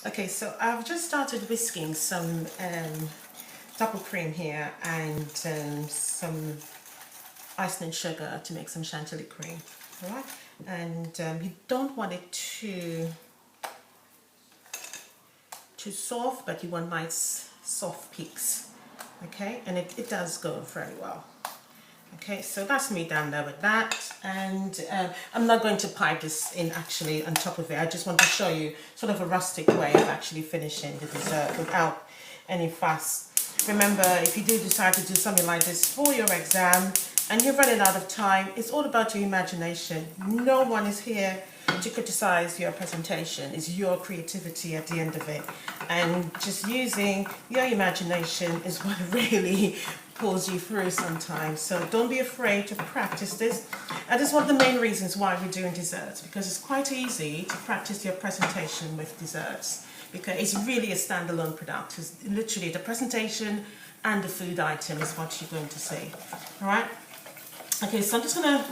Okay, so I've just started whisking some double cream here and some icing sugar to make some chantilly cream. All right, and you don't want it too soft, but you want nice soft peaks. Okay, and it does go very well. Okay, so that's me down there with that, and I'm not going to pipe this in actually on top of it. I just want to show you sort of a rustic way of actually finishing the dessert without any fuss. Remember, if you do decide to do something like this for your exam and you're running out of time, it's all about your imagination. No one is here to criticize your presentation. It's your creativity at the end of it, and just using your imagination is what really pulls you through sometimes. So don't be afraid to practice this. And this is one of the main reasons why we're doing desserts, because it's quite easy to practice your presentation with desserts, because it's really a standalone product. It's literally the presentation and the food item is what you're going to see. All right. Okay, so I'm just gonna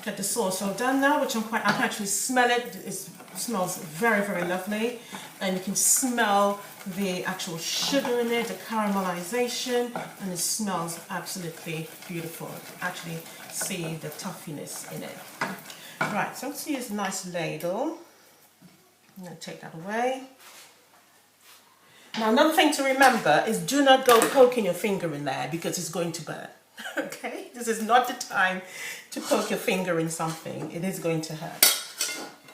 get the sauce all done now, which I can actually smell it. It smells very, very lovely, and you can smell the actual sugar in it, the caramelization, and it smells absolutely beautiful. Actually see the toughiness in it. Right, so let's use a nice ladle. I'm going to take that away. Now, another thing to remember is do not go poking your finger in there because it's going to burn. Okay, this is not the time to poke your finger in something. It is going to hurt.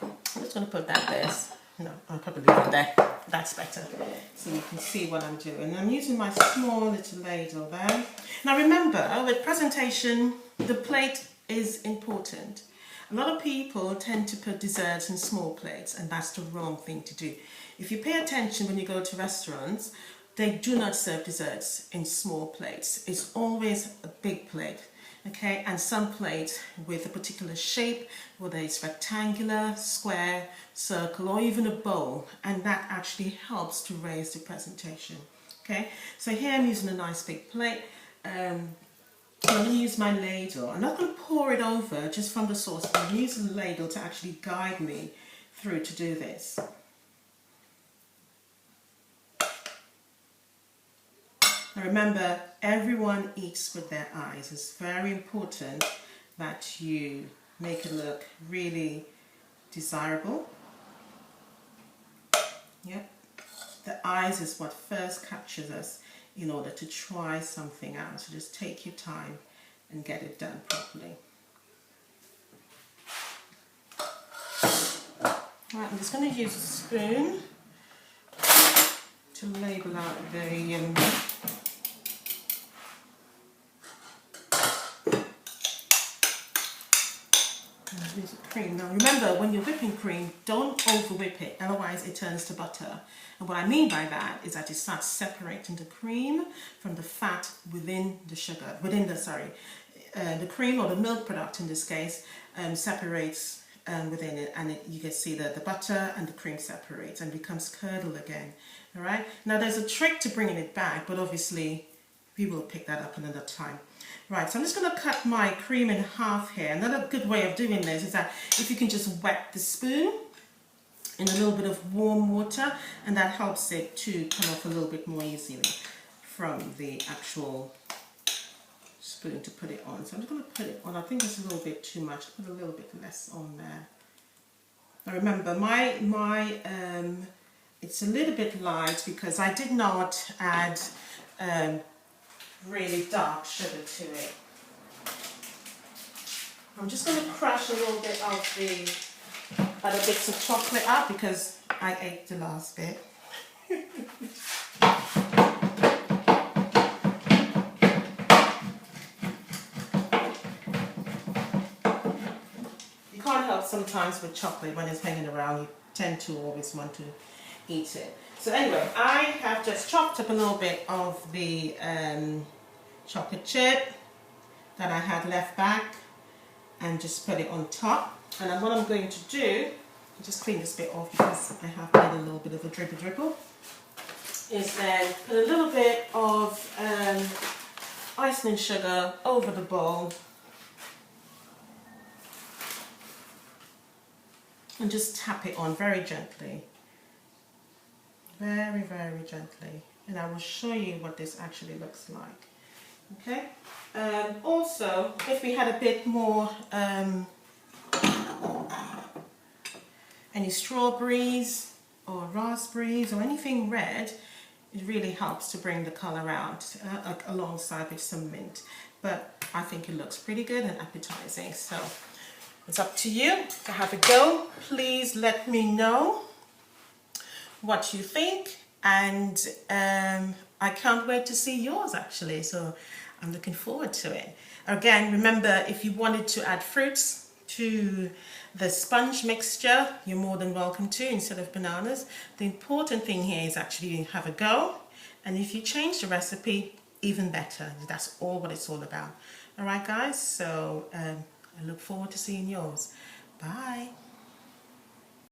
I'm just going to put that there. No, I'll probably leave it there. That's better. So you can see what I'm doing. I'm using my small little ladle there. Now remember, with presentation, the plate is important. A lot of people tend to put desserts in small plates, and that's the wrong thing to do. If you pay attention when you go to restaurants, they do not serve desserts in small plates. It's always a big plate, okay? And some plate with a particular shape, whether it's rectangular, square, circle, or even a bowl, and that actually helps to raise the presentation, okay? So here I'm using a nice big plate. I'm going to use my ladle. I'm not going to pour it over just from the sauce, but I'm using the ladle to actually guide me through to do this. Now remember, everyone eats with their eyes. It's very important that you make it look really desirable. Yep. The eyes is what first captures us in order to try something out. So just take your time and get it done properly. Right, I'm just going to use a spoon to label out the cream. Now remember, when you're whipping cream, don't over whip it, otherwise it turns to butter. And what I mean by that is that it starts separating the cream from the fat within the sugar, the cream or the milk product in this case separates within it, and you can see that the butter and the cream separates and becomes curdle again. All right. Now there's a trick to bringing it back, but obviously we will pick that up another time. Right, so I'm just going to cut my cream in half here. Another good way of doing this is that if you can just wet the spoon in a little bit of warm water, and that helps it to come off a little bit more easily from the actual spoon to put it on. So I'm just going to put it on. I think it's a little bit too much. Put a little bit less on there. Now remember, it's a little bit light because I did not add really dark sugar to it. I'm just going to crush a little bit of the other bits of chocolate up because I ate the last bit. You can't help sometimes with chocolate when it's hanging around, you tend to always want to eat it. So anyway, I have just chopped up a little bit of the chocolate chip that I had left back and just put it on top. And then what I'm going to do, just clean this bit off because I have made a little bit of a dribble, is then put a little bit of icing sugar over the bowl and just tap it on very gently. very, very gently, and I will show you what this actually looks like. Okay. Also, if we had a bit more any strawberries or raspberries or anything red, it really helps to bring the color out alongside with some mint. But I think it looks pretty good and appetizing, so it's up to you to have a go. Please let me know what you think, and I can't wait to see yours actually, so I'm looking forward to it. Again, remember, if you wanted to add fruits to the sponge mixture, you're more than welcome to, instead of bananas. The important thing here is actually have a go, and if you change the recipe, even better. That's all what it's all about. All right guys, so I look forward to seeing yours. Bye.